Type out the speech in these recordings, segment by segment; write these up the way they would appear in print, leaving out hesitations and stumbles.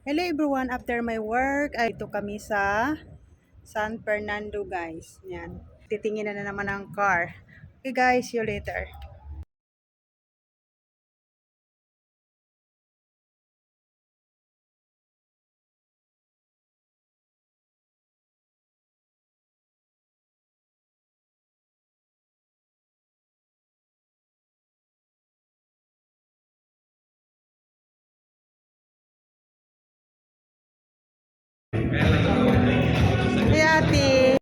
Hello everyone, after my work, ay ito kami sa San Fernando guys. Yan. Titingin na naman ang car. Okay guys, see you later. Hey ate!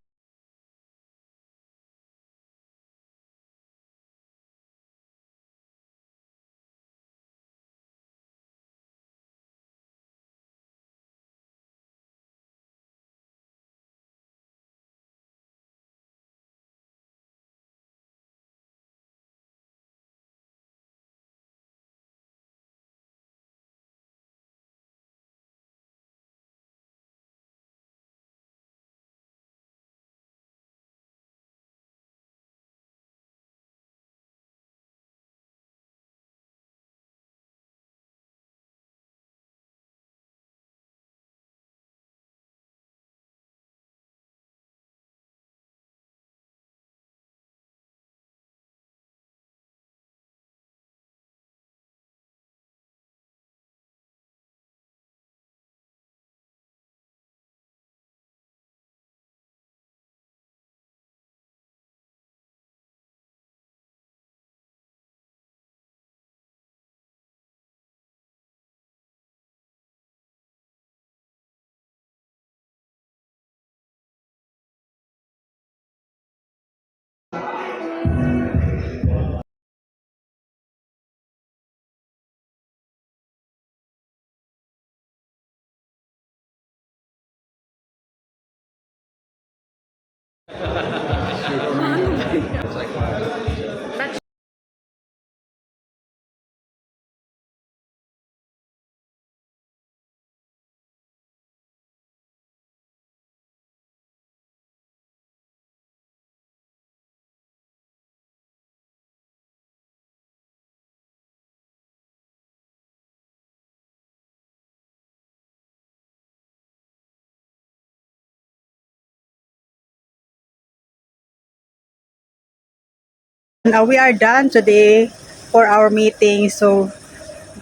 Now we are done today for our meeting. So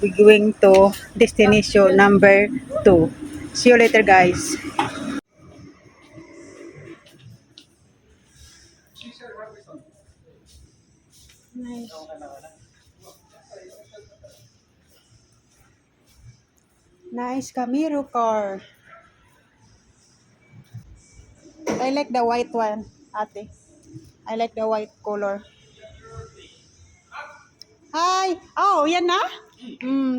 we're going to destination number 2. See you later guys. Nice. Nice Camaro car. I like the white one, ate. I like the white color. Hi! Oh, yan na?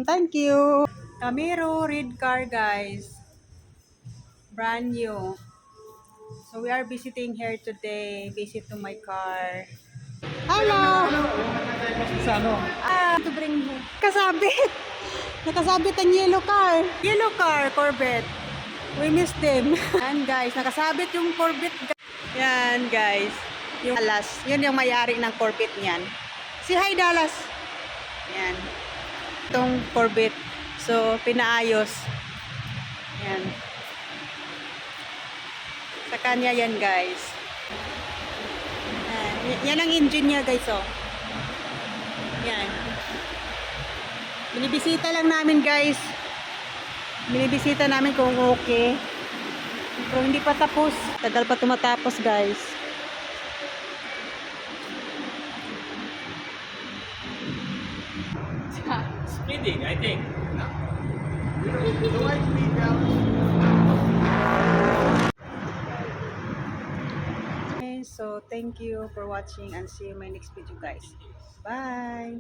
Thank you. Camaro red car, guys. Brand new. So we are visiting here today. Visit to my car. Hello! Sa ano? To bring kasabit. Nakasabit ang yellow car. Yellow car, Corvette. We miss them. Yan guys, nakasabit yung Corvette. Yan guys. Yung Dallas. Yun yung may-ari ng Corvette niyan. Si hi Dallas. Yan. Itong Corvette. So, pinaayos. Yan. Sa kanya yan guys. Yan ang engine niya guys oh. Yan. Binibisita lang namin guys. Binibisita namin kung okay. Pero hindi pa tapos. Tagal pa tumatapos guys. Speeding, I think. Okay, so thank you for watching and see you in my next video guys. Bye!